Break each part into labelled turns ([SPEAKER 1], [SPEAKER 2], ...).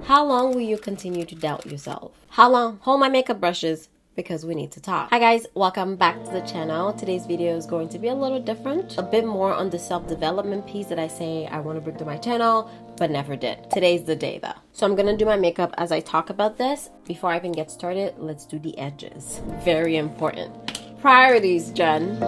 [SPEAKER 1] How long will you continue to doubt yourself? How long? Hold my makeup brushes because we need to talk. Hi guys, welcome back to the channel. Today's video is going to be a little different, a bit more on the self-development piece that I say I want to bring to my channel but never did. Today's the day though. So I'm gonna do my makeup as I talk about this. Before I even get started, let's do the edges. Very important. Priorities, Jen.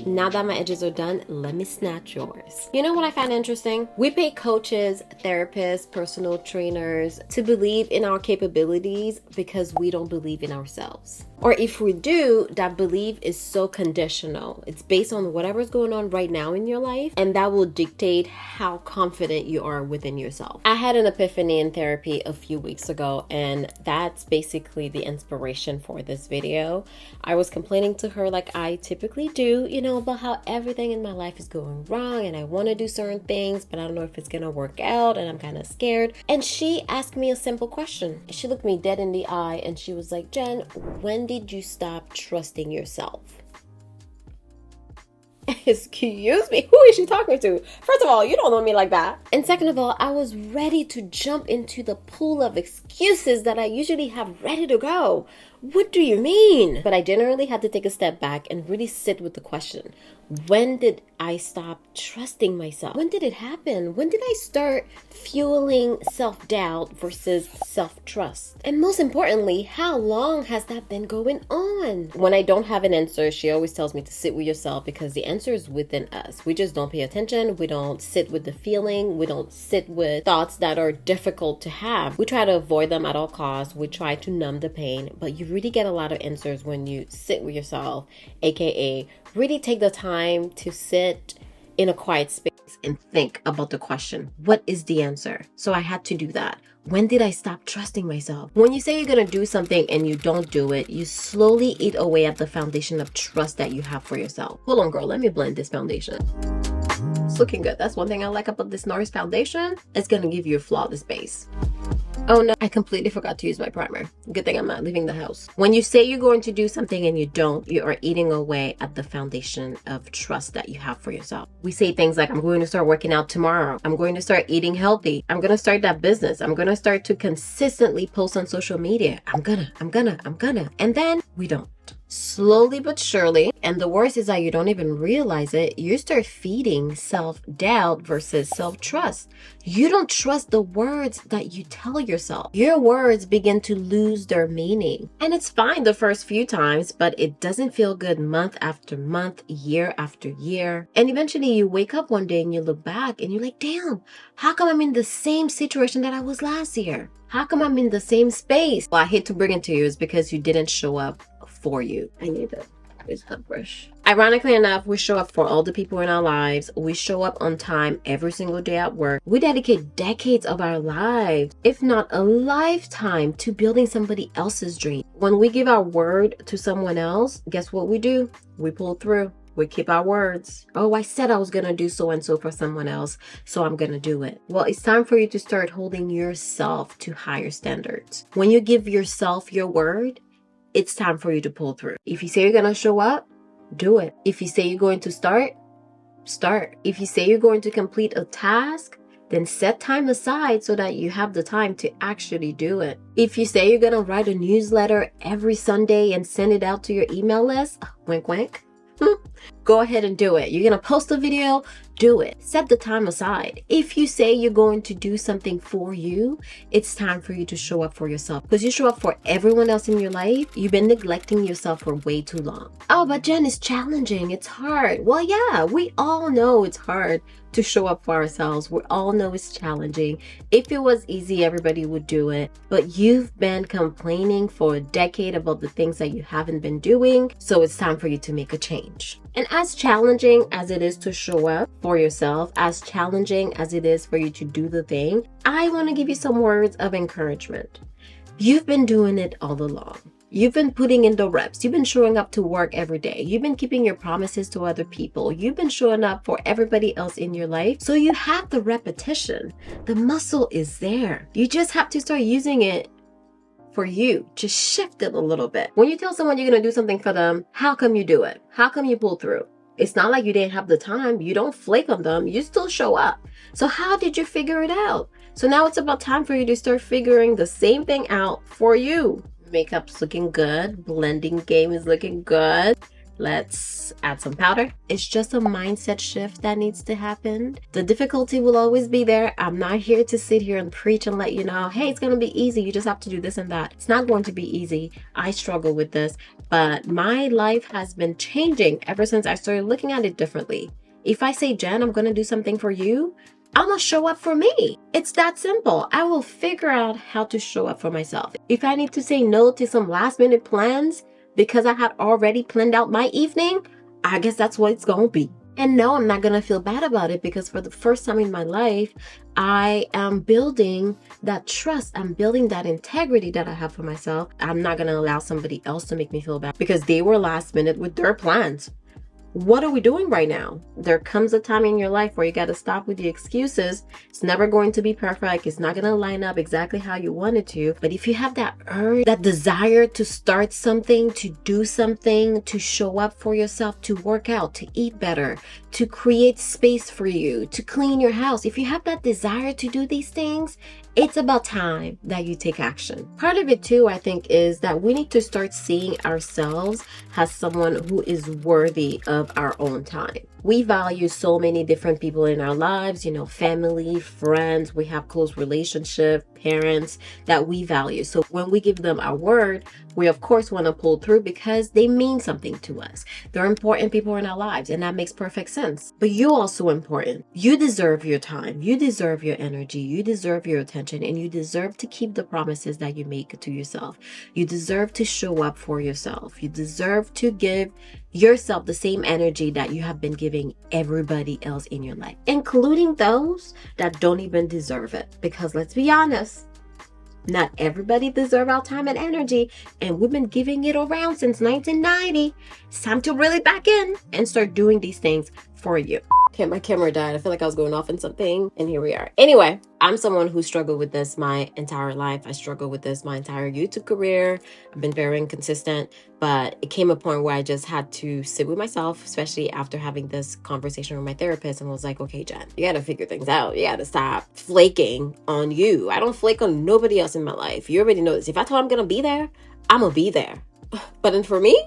[SPEAKER 1] Now that my edges are done, let me snatch yours. You know what I find interesting? We pay coaches, therapists, personal trainers to believe in our capabilities because we don't believe in ourselves. Or if we do, that belief is so conditional. It's based on whatever's going on right now in your life, and that will dictate how confident you are within yourself. I had an epiphany in therapy a few weeks ago, and that's basically the inspiration for this video. I was complaining to her like I typically do, about how everything in my life is going wrong and I want to do certain things, but I don't know if it's going to work out and I'm kind of scared. And she asked me a simple question. She looked me dead in the eye and she was like, Jen, when did you stop trusting yourself? Excuse me, who is she talking to? First of all, you don't know me like that. And second of all, I was ready to jump into the pool of excuses that I usually have ready to go. What do you mean? But I generally had to take a step back and really sit with the question. When did I stop trusting myself? When did it happen? When did I start fueling self-doubt versus self-trust? And most importantly, how long has that been going on? When I don't have an answer, she always tells me to sit with yourself because the answer is within us. We just don't pay attention. We don't sit with the feeling. We don't sit with thoughts that are difficult to have. We try to avoid them at all costs. We try to numb the pain, but you really get a lot of answers when you sit with yourself, aka really take the time to sit in a quiet space and think about the question. What is the answer? So I had to do that. When did I stop trusting myself? When you say you're going to do something and you don't do it, you slowly eat away at the foundation of trust that you have for yourself. Hold on, girl. Let me blend this foundation. It's looking good. That's one thing I like about this NARS foundation. It's going to give you a flawless base. Oh no, I completely forgot to use my primer. Good thing I'm not leaving the house. When you say you're going to do something and you don't, you are eating away at the foundation of trust that you have for yourself. We say things like, I'm going to start working out tomorrow. I'm going to start eating healthy. I'm going to start that business. I'm going to start to consistently post on social media. I'm gonna. And then we don't. Slowly but surely, and the worst is that you don't even realize it, you start feeding self-doubt versus self-trust. You don't trust the words that you tell yourself. Your words begin to lose their meaning. And it's fine the first few times, but it doesn't feel good month after month, year after year. And eventually you wake up one day and you look back and you're like, damn, how come I'm in the same situation that I was last year? How come I'm in the same space? Well, I hate to bring it to you, it's because you didn't show up for you. I need to use that brush. Ironically enough, we show up for all the people in our lives. We show up on time every single day at work. We dedicate decades of our lives, if not a lifetime, to building somebody else's dream. When we give our word to someone else, guess what we do? We pull through. We keep our words. Oh, I said I was going to do so and so for someone else, so I'm going to do it. Well, it's time for you to start holding yourself to higher standards. When you give yourself your word, it's time for you to pull through. If you say you're going to show up, do it. If you say you're going to start. If you say you're going to complete a task, then set time aside so that you have the time to actually do it. If you say you're going to write a newsletter every Sunday and send it out to your email list, wink, wink. Go ahead and do it. You're going to post a video, do it. Set the time aside. If you say you're going to do something for you, it's time for you to show up for yourself. Because you show up for everyone else in your life, you've been neglecting yourself for way too long. Oh, but Jen, it's challenging. It's hard. Well, yeah, we all know it's hard to show up for ourselves. We all know it's challenging. If it was easy, everybody would do it. But you've been complaining for a decade about the things that you haven't been doing. So it's time for you to make a change. And as challenging as it is to show up for yourself, as challenging as it is for you to do the thing, I want to give you some words of encouragement. You've been doing it all along. You've been putting in the reps. You've been showing up to work every day. You've been keeping your promises to other people. You've been showing up for everybody else in your life. So you have the repetition. The muscle is there. You just have to start using it for you to shift it a little bit. When you tell someone you're going to do something for them, how come you do it? How come you pull through? It's not like you didn't have the time. You don't flake on them. You still show up. So how did you figure it out? So now it's about time for you to start figuring the same thing out for you. Makeup's looking good. Blending game is looking good. Let's add some powder. It's just a mindset shift that needs to happen. The difficulty will always be there. I'm not here to sit here and preach and let you know, hey, it's going to be easy. You just have to do this and that. It's not going to be easy. I struggle with this, but my life has been changing ever since I started looking at it differently. If I say, Jen, I'm going to do something for you, I'm going to show up for me. It's that simple. I will figure out how to show up for myself. If I need to say no to some last minute plans, because I had already planned out my evening, I guess that's what it's going to be. And no, I'm not going to feel bad about it, because for the first time in my life, I am building that trust. I'm building that integrity that I have for myself. I'm not going to allow somebody else to make me feel bad because they were last minute with their plans. What are we doing right now? There comes a time in your life where you got to stop with the excuses. It's never going to be perfect. It's not going to line up exactly how you want it to. But if you have that urge, that desire to start something, to do something, to show up for yourself, to work out, to eat better, to create space for you, to clean your house. If you have that desire to do these things, it's about time that you take action. Part of it too, I think, is that we need to start seeing ourselves as someone who is worthy of our own time. We value so many different people in our lives, family, friends, we have close relationships, parents that we value. So when we give them our word, we of course want to pull through because they mean something to us. They're important people in our lives, and that makes perfect sense. But you're also important. You deserve your time. You deserve your energy. You deserve your attention, and you deserve to keep the promises that you make to yourself. You deserve to show up for yourself. You deserve to give yourself the same energy that you have been giving everybody else in your life, including those that don't even deserve it. Because let's be honest, not everybody deserves our time and energy, and we've been giving it around since 1990. It's time to really back in and start doing these things for you. Okay, my camera died. I feel like I was going off on something, and here we are. Anyway, I'm someone who struggled with this my entire life. I struggled with this my entire YouTube career. I've been very inconsistent, but it came a point where I just had to sit with myself, especially after having this conversation with my therapist, and was like, okay, Jen, you got to figure things out. You got to stop flaking on you. I don't flake on nobody else in my life. You already know this. If I told I'm going to be there, I'm going to be there. But then for me,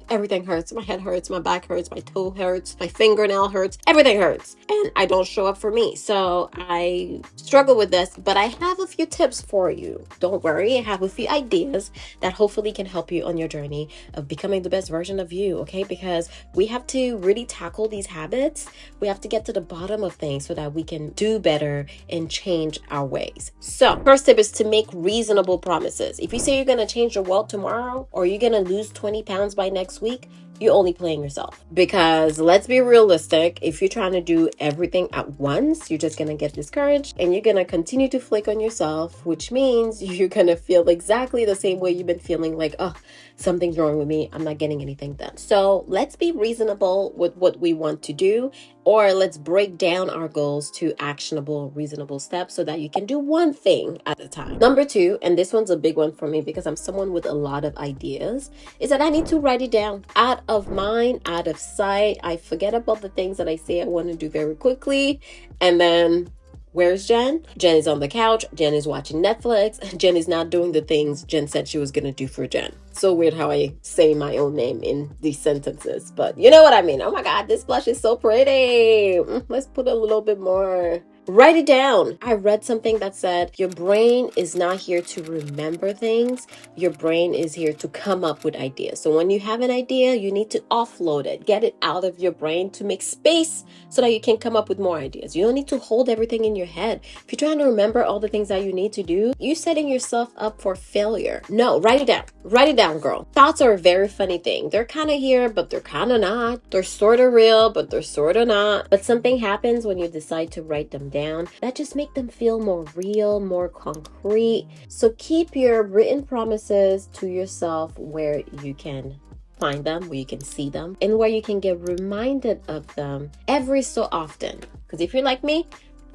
[SPEAKER 1] everything hurts. My head hurts, my back hurts, my toe hurts, my fingernail hurts, everything hurts. And I don't show up for me. So I struggle with this, but I have a few tips for you. Don't worry, I have a few ideas that hopefully can help you on your journey of becoming the best version of you, okay? Because we have to really tackle these habits. We have to get to the bottom of things so that we can do better and change our ways. So first tip is to make reasonable promises. If you say you're going to change your world tomorrow, or you're going to lose 20 pounds by next week, you're only playing yourself. Because let's be realistic, if you're trying to do everything at once, you're just gonna get discouraged and you're gonna continue to flake on yourself, which means you're gonna feel exactly the same way you've been feeling, like, oh, something's wrong with me, I'm not getting anything done. So let's be reasonable with what we want to do, or let's break down our goals to actionable, reasonable steps so that you can do one thing at a time. Number two, and this one's a big one for me because I'm someone with a lot of ideas, is that I need to write it down. Out of mind, out of sight. I forget about the things that I say I want to do very quickly, and then where's Jen? Jen is on the couch. Jen is watching Netflix. Jen is not doing the things Jen said she was going to do for Jen. So weird how I say my own name in these sentences, but you know what I mean. Oh my God, this blush is so pretty. Let's put a little bit more. Write it down. I read something that said your brain is not here to remember things. Your brain is here to come up with ideas. So when you have an idea, you need to offload it. Get it out of your brain to make space so that you can come up with more ideas. You don't need to hold everything in your head. If you're trying to remember all the things that you need to do, you're setting yourself up for failure. No, write it down. Write it down, girl. Thoughts are a very funny thing. They're kind of here, but they're kind of not. They're sort of real, but they're sort of not. But something happens when you decide to write them down that just make them feel more real, more concrete. So keep your written promises to yourself where you can find them, where you can see them, and where you can get reminded of them every so often. Because if you're like me,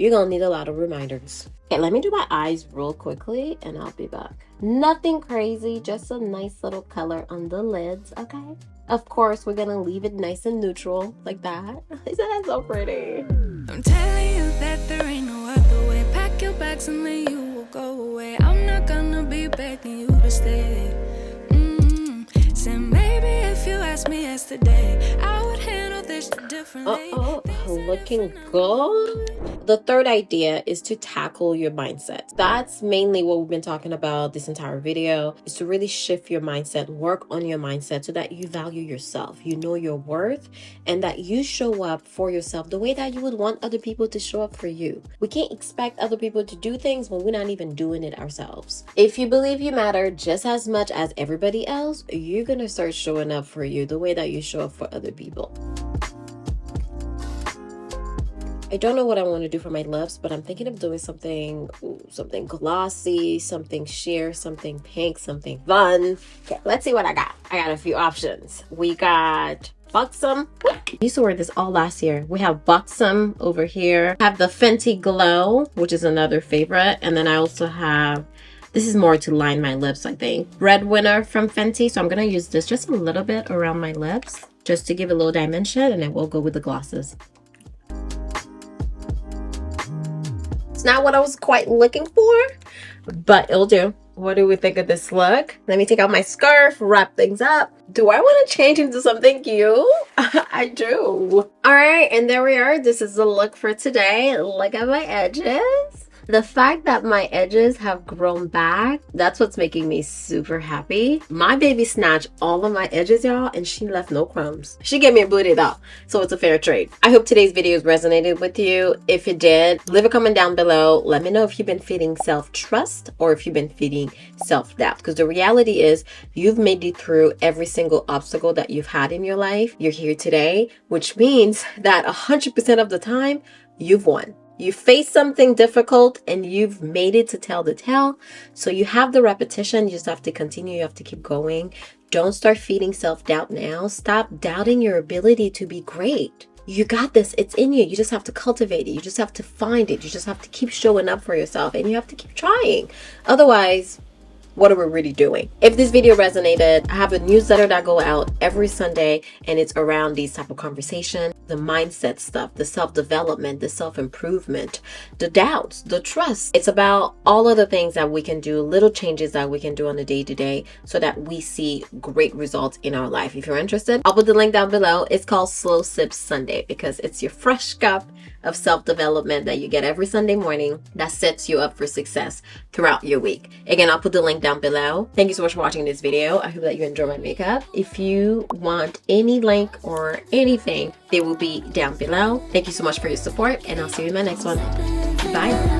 [SPEAKER 1] you're gonna need a lot of reminders. Okay, let me do my eyes real quickly and I'll be back. Nothing crazy, just a nice little color on the lids, okay? Of course, we're gonna leave it nice and neutral like that. Isn't that so pretty?
[SPEAKER 2] I'm telling you that there ain't no other way. Pack your bags and then you will go away. I'm not gonna be begging you to stay. So maybe if you asked me yesterday, I would handle this differently.
[SPEAKER 1] Looking good. The third idea is to tackle your mindset. That's mainly what we've been talking about this entire video, is to really shift your mindset, work on your mindset so that you value yourself, you know your worth, and that you show up for yourself the way that you would want other people to show up for you. We can't expect other people to do things when we're not even doing it ourselves. If you believe you matter just as much as everybody else, you're gonna start showing up for you the way that you show up for other people. I don't know what I want to do for my lips, but I'm thinking of doing something glossy, something sheer, something pink, something fun. Okay, let's see what I got. I got a few options. We got Buxom. I used to wear this all last year. We have Buxom over here. I have the Fenty Glow, which is another favorite. And then I also have, this is more to line my lips, I think, Breadwinner from Fenty. So I'm going to use this just a little bit around my lips just to give a little dimension, and then we'll go with the glosses. It's not what I was quite looking for, but it'll do. What do we think of this look? Let me take out my scarf, wrap things up. Do I want to change into something cute? I do. All right, and there we are. This is the look for today. Look at my edges. The fact that my edges have grown back, that's what's making me super happy. My baby snatched all of my edges, y'all, and she left no crumbs. She gave me a booty though, so it's a fair trade. I hope today's videos resonated with you. If it did, leave a comment down below. Let me know if you've been feeling self-trust or if you've been feeling self-doubt, because the reality is you've made it through every single obstacle that you've had in your life. You're here today, which means that 100% of the time you've won. You faced something difficult and you've made it to tell the tale. So you have the repetition. You just have to continue. You have to keep going. Don't start feeding self-doubt now. Stop doubting your ability to be great. You got this. It's in you. You just have to cultivate it. You just have to find it. You just have to keep showing up for yourself, and you have to keep trying. Otherwise, what are we really doing? If this video resonated, I have a newsletter that go out every Sunday, and it's around these type of conversations, the mindset stuff, the self-development, the self-improvement, the doubts, the trust. It's about all of the things that we can do, little changes that we can do on the day-to-day so that we see great results in our life. If you're interested, I'll put the link down below. It's called Slow Sips Sunday because it's your fresh cup of self-development that you get every Sunday morning that sets you up for success throughout your week. Again, I'll put the link down below. Thank you so much for watching this video. I hope that you enjoy my makeup. If you want any link or anything, they will be down below. Thank you so much for your support, and I'll see you in my next one. Bye.